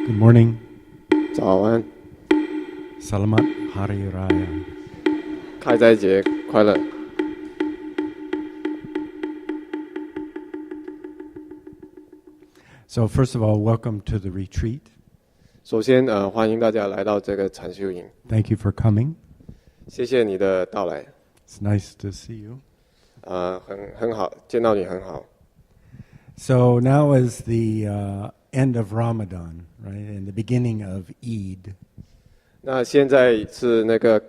Good morning. 早安， Salamat Hari Raya. 开斋节快乐。So first of all, welcome to the retreat. 首先，欢迎大家来到这个禅修营， Thank you for coming. 谢谢你的到来， It's nice to see you. 很好，见到你很好。 So now is the end of Ramadan, right? And the beginning of Eid. 那现在是那个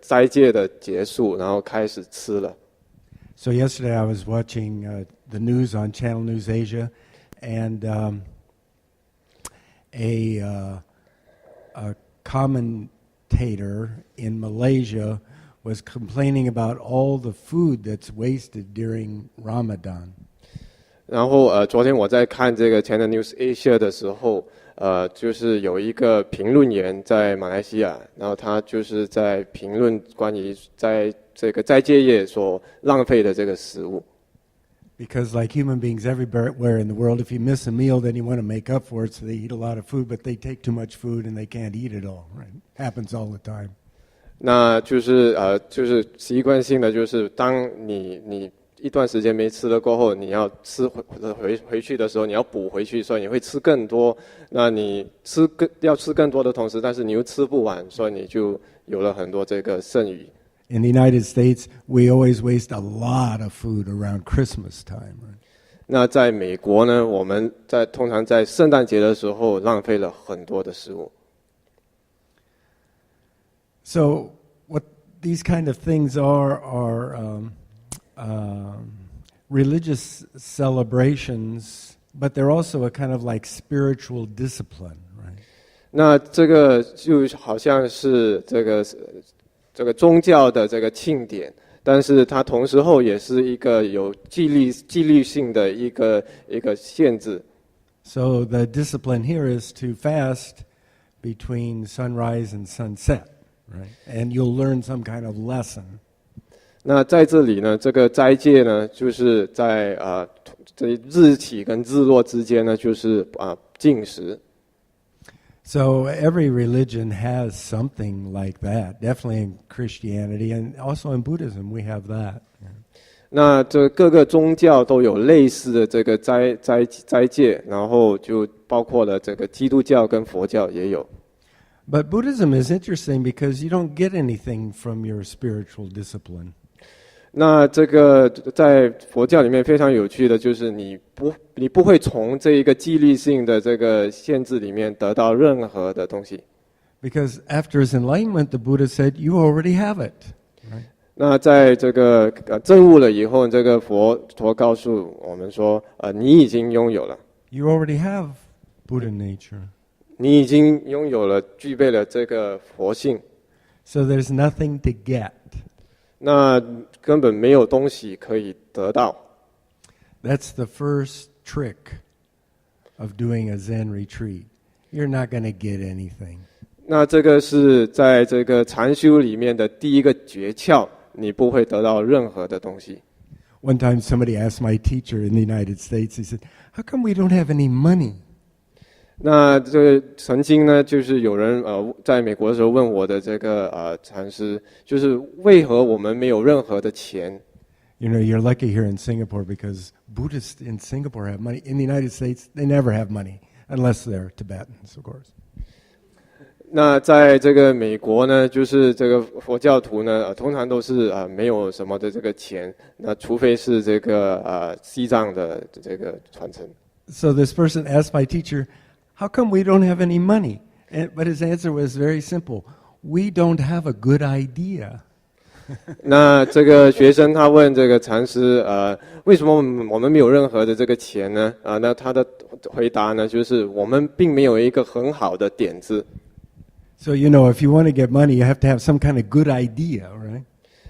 斋戒的结束，然后开始吃了。 So yesterday I was watching the news on Channel News Asia, and a commentator in Malaysia was complaining about all the food that's wasted during Ramadan. 然后昨天我在看这个 Channel News Asia 的时候，就是有一个评论员在马来西亚，然后他就是在评论关于在这个斋戒夜所浪费的这个食物。 Because like human beings everywhere in the world, if you miss a meal, then you want to make up for it, so they eat a lot of food, but they take too much food and they can't eat it all, right? Happens all the time. 那就是习惯性的，就是当你一段时间没吃了过后，你要吃回去的时候，你要补回去，所以你会吃更多。那你要吃更多的同时，但是你又吃不完，所以你就有了很多这个剩余。 In the United States, we always waste a lot of food around Christmas time. Right? 那在美国呢，我们通常在圣诞节的时候浪费了很多的食物。 So what these kind of things are religious celebrations, but they're also a kind of like spiritual discipline, right? 那这个就好像是这个宗教的这个庆典，但是它同时候也是一个有纪律性的一个限制。 So the discipline here is to fast between sunrise and sunset, right? And you'll learn some kind of lesson. 那在这里呢，这个斋戒呢，就是在这日起跟日落之间呢，就是禁食。 So every religion has something like that. Definitely in Christianity and also in Buddhism we have that. 那这各个宗教都有类似的这个斋戒，然后就包括了这个基督教跟佛教也有。 But Buddhism is interesting because you don't get anything from your spiritual discipline. 那这个在佛教里面非常有趣的就是你不会从这一个纪律性的这个限制里面得到任何的东西。 Because after his enlightenment, the Buddha said, you already have it. Right? 那在这个证悟了以后，这个佛告诉我们说，你已经拥有了， You already have Buddha nature. 你已经拥有了，具备了这个佛性。 So there's nothing to get. 那根本没有东西可以得到。 That's the first trick of doing a Zen retreat. You're not going to get anything. 那这个是在这个禅修里面的第一个诀窍，你不会得到任何的东西。 One time somebody asked my teacher in the United States, he said, how come we don't have any money? 那这个曾经呢，就是有人在美国的时候问我的这个禅师，就是为何我们没有任何的钱？ You know, you're lucky here in Singapore because Buddhists in Singapore have money. In the United States, they never have money, unless they're Tibetans, of course. 那在这个美国呢，就是这个佛教徒呢，通常都是没有什么的这个钱，那除非是这个西藏的这个传承。 So this person asked my teacher, how come we don't have any money? But his answer was very simple. We don't have a good idea. 那这个学生他问这个禅师，为什么我们没有任何的这个钱呢？那他的回答呢，就是我们并没有一个很好的点子。 So, you know, if you want to get money, you have to have some kind of good idea, right?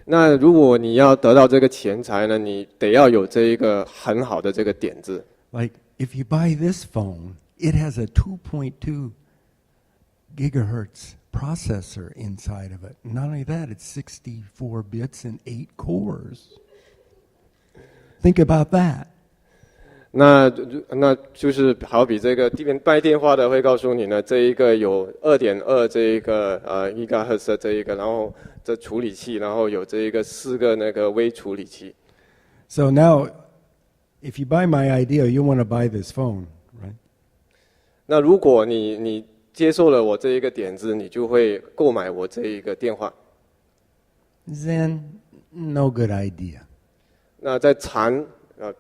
那如果你要得到这个钱财呢，你得要有这一个很好的这个点子。 Like, if you buy this phone, it has a 2.2 gigahertz processor inside of it. Not only that, it's 64 bits and 8 cores. Think about that. 那就是好比这个卖电话的会告诉你呢，这一个有2.2这一个GHz 的这一个，然后这处理器，然后有这一个4个那个微处理器。So now, if you buy my idea, you want to buy this phone, right? 那如果你接受了我这一个点子，你就会购买我这一个电话。Zen, no good idea. 那在禅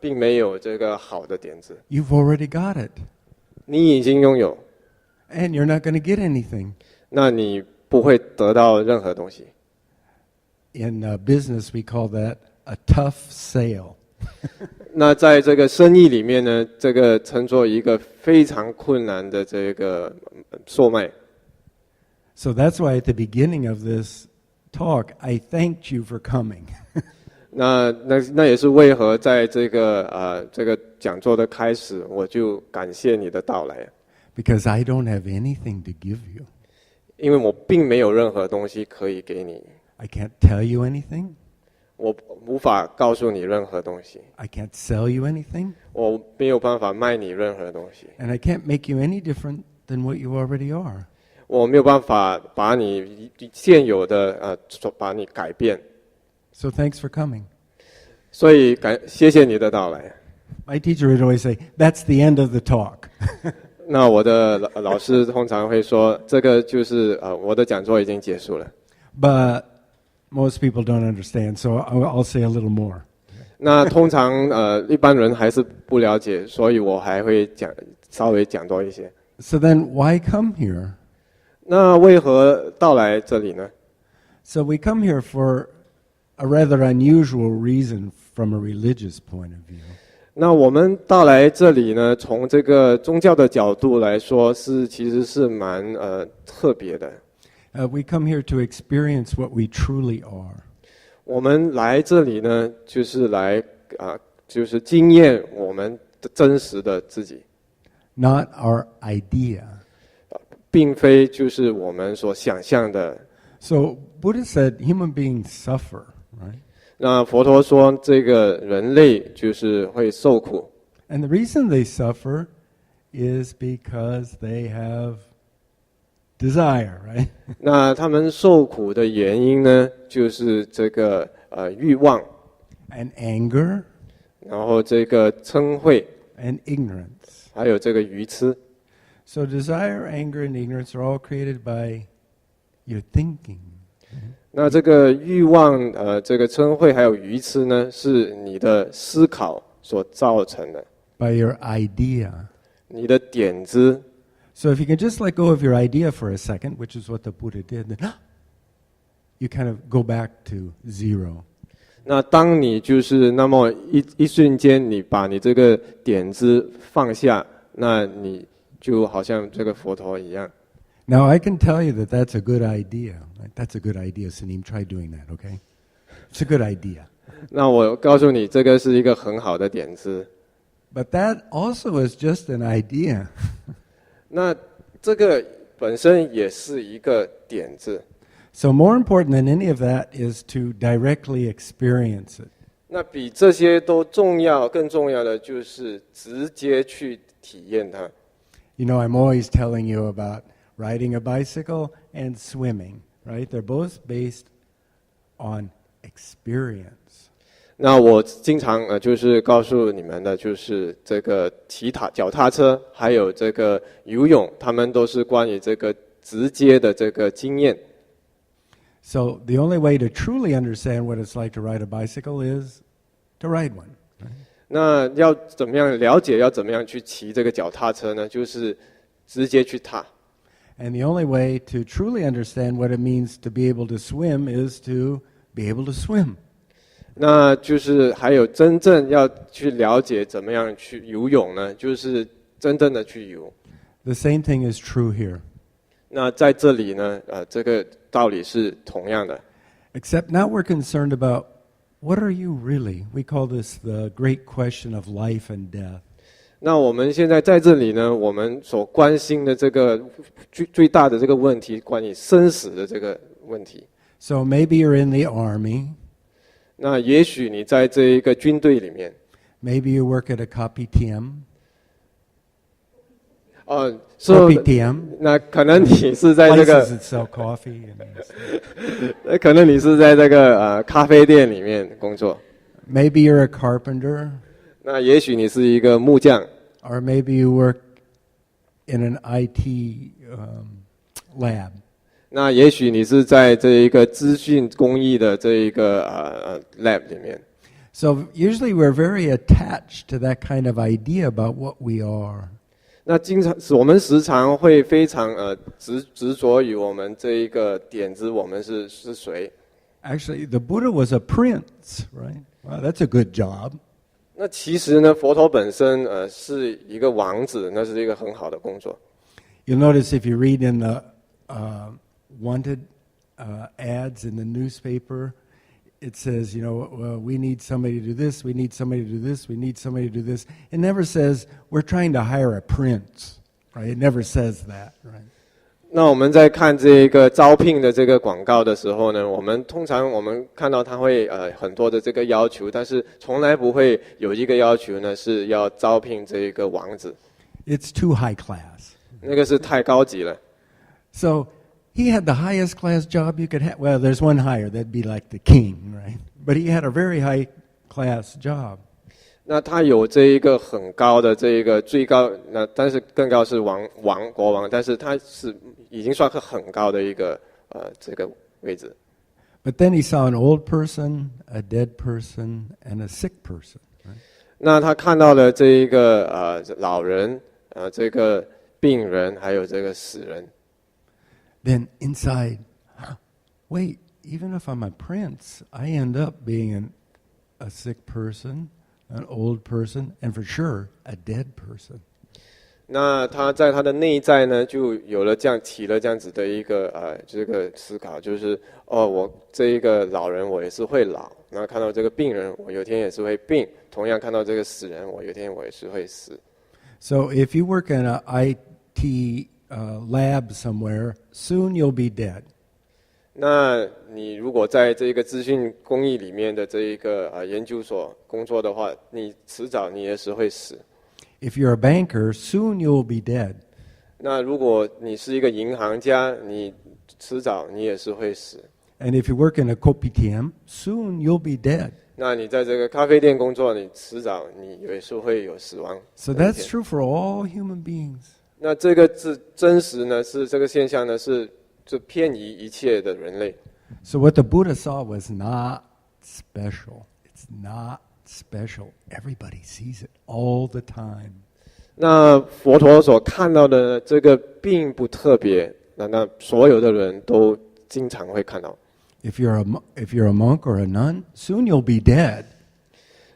并没有这个好的点子， You've already got it, 你已经拥有， and you're not going to get anything. 那你不会得到任何东西。In business, we call that a tough sale. 那在这个生意里面呢，这个称作一个非常困难的这个售卖。So that's why at the beginning of this talk, I thanked you for coming. 那也是为何在这个讲座的开始，我就感谢你的到来， Because I don't have anything to give you. 因为我并没有任何东西可以给你， I can't tell you anything. 我无法告诉你任何东西， I can't sell you anything. 我没有办法卖你任何东西， And I can't make you any different than what you already are. 我没有办法把你现有的把你改变， So thanks for coming. 所以谢谢你的到来。 My teacher would always say, that's the end of the talk. 那我的老师通常会说，这个就是我的讲座已经结束了。But most people don't understand, so I'll say a little more. 那通常一般人还是不了解，所以我还会稍微讲多一些。 So then why come here? 那为何到来这里呢？ So we come here for a rather unusual reason from a religious point of view. 那我们到来这里呢，从这个宗教的角度来说，其实是蛮特别的。We come here to experience what we truly are. 我们来这里呢，就是来就是经验我们的真实的自己， Not our idea. 并非就是我们所想象的。 So Buddha said human beings suffer, right? 那佛陀说，这个人类就是会受苦， And the reason they suffer is because they have desire, right? 那他们受苦的原因呢，就是这个欲望， And anger 然后这个嗔恚， and ignorance. 还有这个愚痴。 So desire, anger, and ignorance are all created by your thinking. 那这个欲望，这个嗔恚还有愚痴呢，是你的思考所造成的， By your idea. 你的点子。 So if you can just let go of your idea for a second, which is what the Buddha did, then you kind of go back to zero. 那当你就是那么一瞬間，你把你这个点子放下，那你就好像这个佛陀一样。 Now I can tell you that that's a good idea. Right? That's a good idea, Sanim. Try doing that, okay? It's a good idea. 那我告诉你，这个是一个很好的点子。 But that also is just an idea. 那这个本身也是一个点子。 So more important than any of that is to directly experience it. 那比这些都重要，更重要的就是直接去体验它。 You know, I'm always telling you about riding a bicycle and swimming, right? They're both based on experience. 那我经常就是告诉你们的，就是这个脚踏车还有这个游泳，他们都是关于这个直接的这个经验。 So the only way to truly understand what it's like to ride a bicycle is to ride one. 那要怎么样了解，要怎么样去骑这个脚踏车呢？就是直接去踏。 And the only way to truly understand what it means to be able to swim is to be able to swim. 那就是还有真正要去了解怎么样去游泳呢？就是真正的去游。 The same thing is true here. 那在这里呢，这个道理是同样的。 Except now we're concerned about what are you really? We call this the great question of life and death. 那我们现在在这里呢，我们所关心的这个最大的这个问题，关于生死的这个问题。 So maybe you're in the army. 那也许你在这一个军队里面， Maybe you work at a kopitiam. Kopitiam，那可能你是在这个 places that sell coffee. 可能你是在这个咖啡店里面工作。Maybe you're a carpenter. 那也许你是一个木匠。Or maybe you work in an IT lab. 那也许你是在这一个资讯工艺的这一个lab 里面。So usually we're very attached to that kind of idea about what we are. 那我们时常会非常执着于我们这一个点子，我们是谁。Actually, the Buddha was a prince, right? Wow, that's a good job. 那其实呢，佛陀本身是一个王子，那是一个很好的工作。You'll notice if you read in the wanted ads in the newspaper, it says, we need somebody to do this, we need somebody to do this, we need somebody to do this. It never says, we're trying to hire a prince, right? It never says that, right? 那我们在看这个招聘的这个广告的时候呢，我们通常看到他会很多的这个要求，但是从来不会有一个要求呢是要招聘这一个王子。It's too high class. 那个是太高级了。So he had the highest class job you could have. Well, there's one higher, that'd be like the king, right? But he had a very high class job. 那他有这一个很高的这一个最高，那但是更高是国王，但是他是已经算很高的一个这个位置。But then he saw an old person, a dead person, and a sick person. Right? 那他看到了这一个老人，这个病人，还有这个死人。Then inside, wait, even if I'm a prince, I end up being a sick person.An old person, and for sure, a dead person. 那他在他的内在呢，就有了起了这样子的一个这个思考，就是我这一个老人我也是会老，然后看到这个病人，我有一天也是会病，同样看到这个死人，我有一天我也是会死。So if you work in an IT lab somewhere, soon you'll be dead. 那你如果在这个资讯工艺里面的这一个研究所工作的话，你迟早你也是会死。If you're a banker, soon you'll be dead. 那如果你是一个银行家，你迟早你也是会死。And if you work in a kopitiam, soon you'll be dead. 那你在这个咖啡店工作，你迟早你也是会有死亡。So that's true for all human beings. 那这个是真实呢？是这个现象呢？是偏移一切的人类。So what the Buddha saw was not special. It's not special. Everybody sees it all the time. 那佛陀所看到的这个并不特别，那所有的人都经常会看到。If you're a monk or a nun, soon you'll be dead.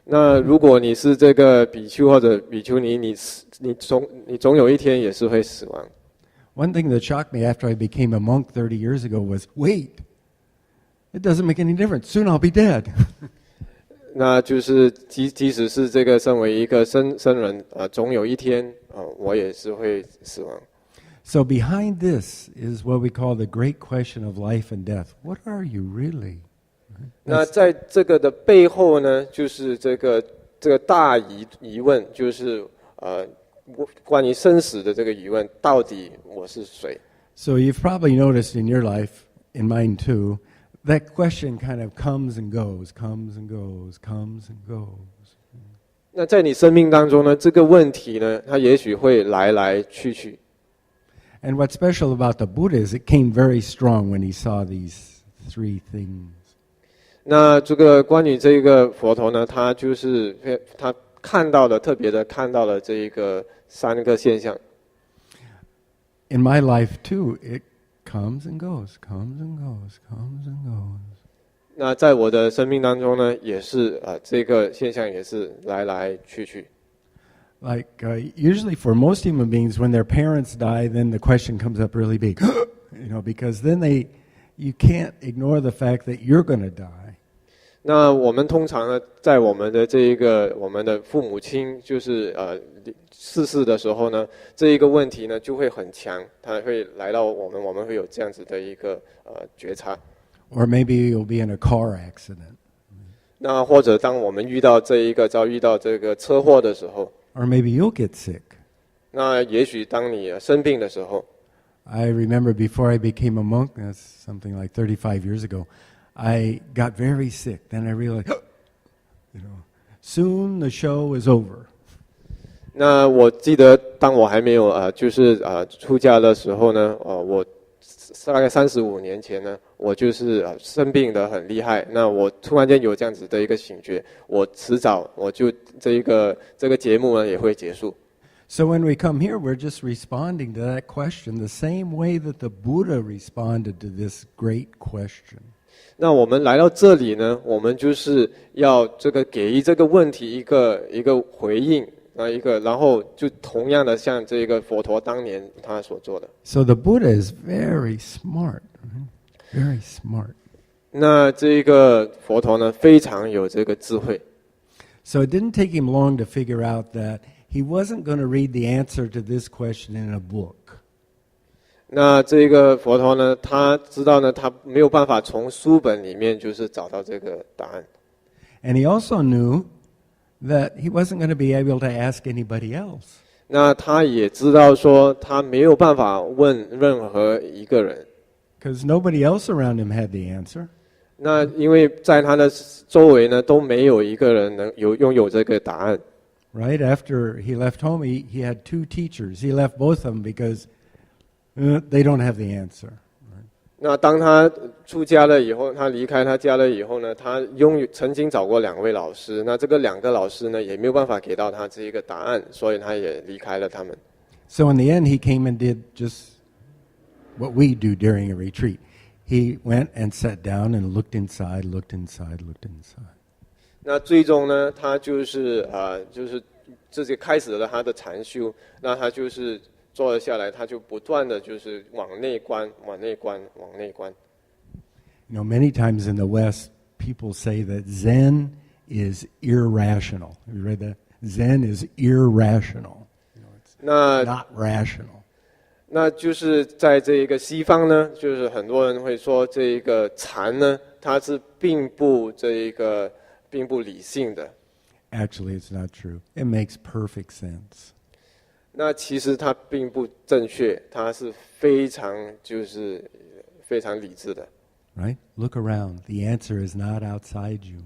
那如果你是这个比丘或者比丘尼，你总有一天也是会死亡。One thing that shocked me after I became a monk 30 years ago was, wait, it doesn't make any difference. Soon I'll be dead. 那就是即使是这个身为一个僧人总有一天我也是会死亡。So behind this is what we call the great question of life and death. What are you really? 那在这个的背后呢，就是这个大疑问，就是关于生死的这个疑问，到底我是谁？ So you've probably noticed in your life, in mine too, that question kind of comes and goes, comes and goes, comes and goes. 那在你生命当中呢，这个问题呢，它也许会来来去去。And what's special about the Buddha is it came very strong when he saw these three things. 那这个关于这个佛陀呢，他特别的看到了这一个三个现象。In my life too, it comes and goes, comes and goes, comes and goes. 那在我的生命当中呢，也是这个现象也是来来去去。Like usually for most human beings, when their parents die, then the question comes up really big, because then you can't ignore the fact that you're going to die. 那我们通常呢，在我们的父母亲就是逝世的时候呢，这一个问题呢就会很强，它会来到我们会有这样子的一个觉察。Or maybe you'll be in a car accident. 那或者当我们遇到遇到这个车祸的时候， or maybe you'll get sick. 那也许当你生病的时候， I remember before I became a monk, that's something like 35 years ago, I got very sick. Then I realized, soon the show is over. 那我记得当我还没有出家的时候呢，我大概35年前呢，我就是生病的很厉害。那我突然间有这样子的一个醒觉，我迟早我就这个节目呢也会结束。So when we come here, we're just responding to that question the same way that the Buddha responded to this great question. 那我们来到这里呢，我们就是要给予这个问题一个回应。然后就同样的像这个佛陀当年他所做的。So the Buddha is very smart, very smart. 那这个佛陀呢，非常有这个智慧。So it didn't take him long to figure out that he wasn't going to read the answer to this question in a book. 那这个佛陀呢，他知道呢，他没有办法从书本里面就是找到这个答案。And he also knew that he wasn't going to be able to ask anybody else. 那他也知道说，他没有办法问任何一个人， Because nobody else around him had the answer. 那因为在他的周围呢，都没有一个人拥有这个答案。Right after he left home, he had 2 teachers. He left both of them because they don't have the answer. 那当他出家了以后，他离开他家了以后呢，他曾经找过2位老师，那这个2个老师呢，也没有办法给到他这一个答案，所以他也离开了他们。So in the end, he came and did just what we do during a retreat. He went and sat down and looked inside, looked inside, looked inside. 那最终呢，他就是自己开始了他的禅修，那他就是坐了下来，他就不断的就是往内观，往内观，往内观。Many times in the West, people say that Zen is irrational. Have you read that? Zen is irrational. It's 那 not rational. 那就是在这个西方呢，就是很多人会说这个禅呢，它是并不理性的。Actually, it's not true. It makes perfect sense. 那其实它并不正确，它是非常理智的。Right? Look around. The answer is not outside you.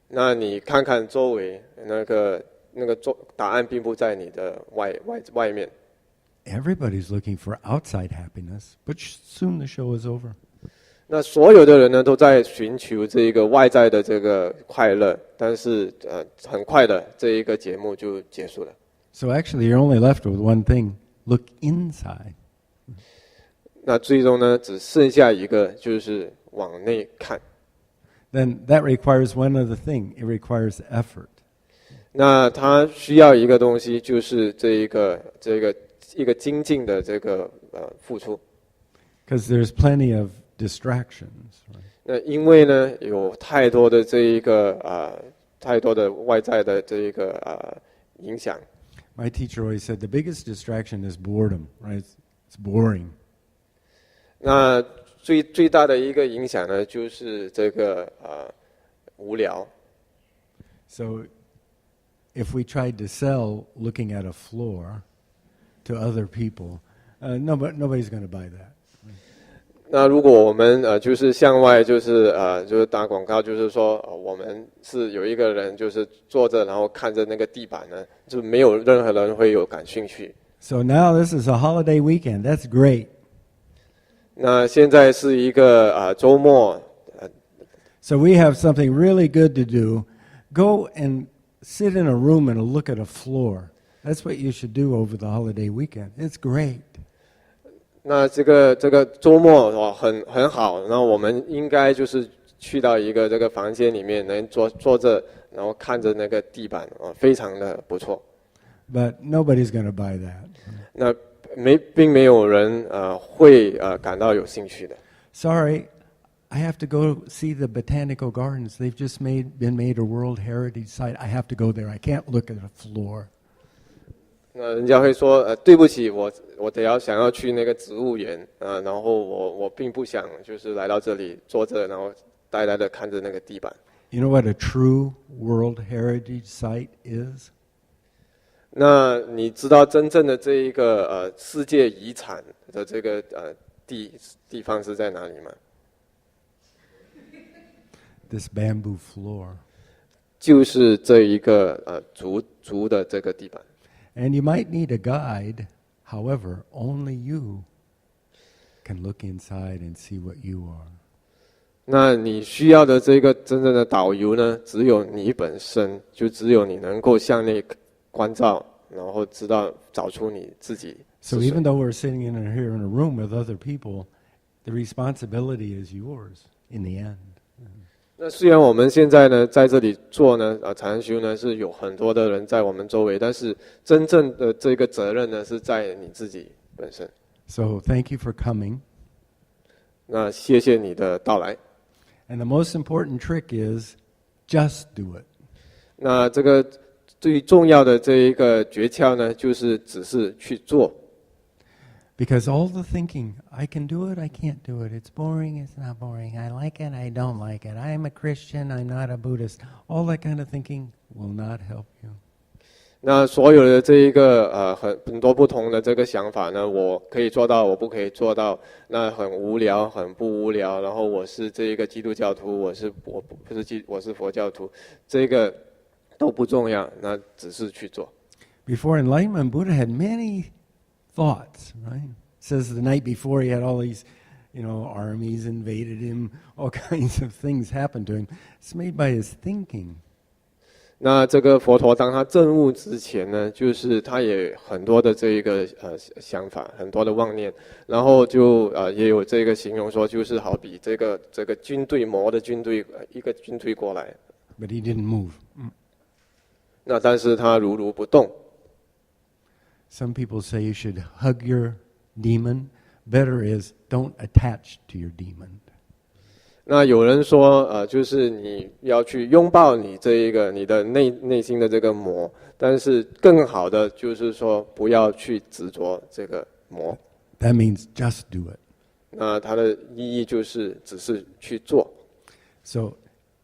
那你看看周围，那个答案并不在你的外面。Everybody's looking for outside happiness, but soon the show is over. 那所有的人呢，都在寻求这个外在的这个快乐，但是很快的这一个节目就结束了。So actually, you're only left with one thing: look inside. 那最终呢，只剩下一个，就是往内看。Then that requires one other thing. It requires effort. 那它需要一个东西，就是一个精进的这个付出。Because there's plenty of distractions. Right? 那因为呢，有太多的太多的外在的影响。My teacher always said the biggest distraction is boredom. Right? It's boring. 那最大的一个影响呢，就是无聊。So, if we tried to sell looking at a floor to other people, nobody's going to buy that. 那如果我们就是向外就是打广告，就是说我们是有一个人就是坐着，然后看着那个地板呢，就没有任何人会有感兴趣。So now this is a holiday weekend. That's great. 那现在是一个周末。So we have something really good to do. Go and sit in a room and look at a floor. That's what you should do over the holiday weekend. It's great. 那这个周末很好，那我们应该就是去到一个这个房间里面，能坐着，然后看着那个地板，非常的不错。But nobody's going to buy that. 那并没有人会感到有兴趣的。Sorry, I have to go see the botanical gardens. They've just been made a World Heritage Site. I have to go there. I can't look at a floor. 那人家会说对不起，我想要去那个植物园然后我并不想就是来到这里坐着，然后呆呆的看着那个地板。You know what a true World Heritage Site is? 那你知道真正的这一个世界遗产的这个地方是在哪里吗？ This bamboo floor. 就是这一个竹的这个地板。And you might need a guide. However, only you can look inside and see what you are. 那你需要的这个真正的导游呢，只有你本身，就只有你能够向内关照，然后找出你自己是 So 谁。 even though we're sitting here in a room with other people, the responsibility is yours in the end. 那虽然我们现在呢在这里做呢禅修呢是有很多的人在我们周围，但是真正的这个责任呢是在你自己本身。 So thank you for coming. 那谢谢你的到来。 And the most important trick is just do it. 那这个最重要的这一个诀窍呢，就是只是去做。 Because all the thinking, I can do it, I can't do it, it's boring, it's not boring, I like it, I don't like it, I'm a Christian, I'm not a Buddhist, all that kind of thinking will not help you. 那所有的这一个很多不同的这个想法呢，我可以做到，我不可以做到，那很无聊，很不无聊。然后我是这一个基督教徒，我是佛教徒，这个都不重要，那只是去做。 Before enlightenment, Buddha had many thoughts, right? It says the night before he had all these, armies invaded him, all kinds of things happened to him. It's made by his thinking. 那这个佛陀当他证悟之前呢，就是他也很多的这一个想法，很多的妄念，然后就也有这个形容说，就是好比这个军队魔的军队一个军队过来， But he didn't move. 那但是他如不动。 Some people say you should hug your demon. Better is don't attach to your demon. 那有人说，就是你要去拥抱你这一个你的内心的这个魔，但是更好的就是说不要去执着这个魔。 That means just do it. 那它的意义就是只是去做。 So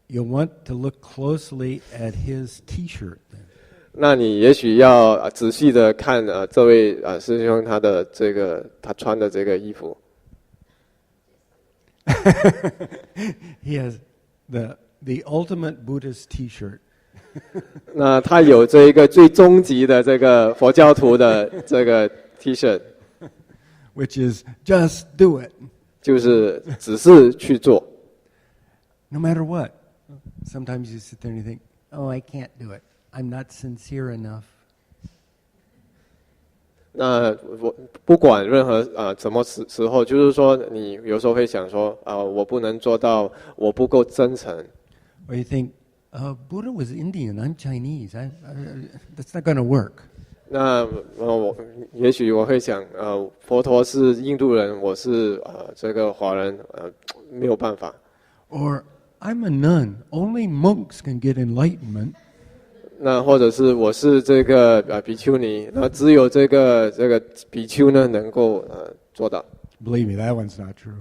you'll want to look closely at his T-shirt then. 那你也许要仔细的看这位师兄他穿的这个衣服。He has the ultimate Buddhist T-shirt. 那他有这一个最终极的这个佛教徒的这个 T 恤， Which is just do it. 就是只是去做。 No matter what. Sometimes you sit there and you think, oh, I can't do it. I'm not sincere enough. 那我不管任何什么时候，就是说你有时候会想说我不能做到，我不够真诚。 Or you think, Buddha was Indian, I'm Chinese. That's not going to work. 那也许我会想，佛陀是印度人，我是这个华人，没有办法。 Or I'm a nun. Only monks can get enlightenment. 那或者是我是这个比丘尼，那只有这个比丘呢能够做到。 Believe me, that one's not true.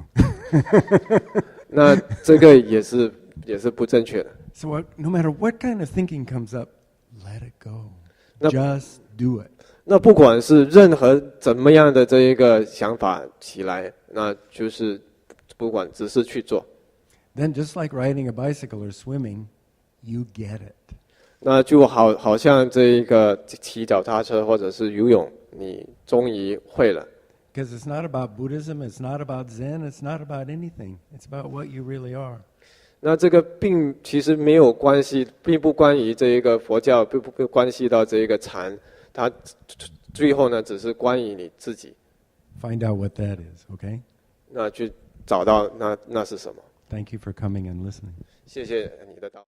那这个也是不正确的。 So no matter what kind of thinking comes up, let it go. No. Just do it. 那不管是任何怎么样的这一个想法起来，那就是不管只是去做。 Then just like riding a bicycle or swimming, you get it. 那就好像这一个骑脚踏车或者是游泳，你终于会了。 Because it's not about Buddhism, it's not about Zen, it's not about anything. It's about what you really are. 那这个其实没有关系，并不关于这一个佛教，并不关系到这一个禅，它最后呢只是关于你自己。 Find out what that is, okay? 那去找到那是什么？ Thank you for coming and listening. 谢谢你的到。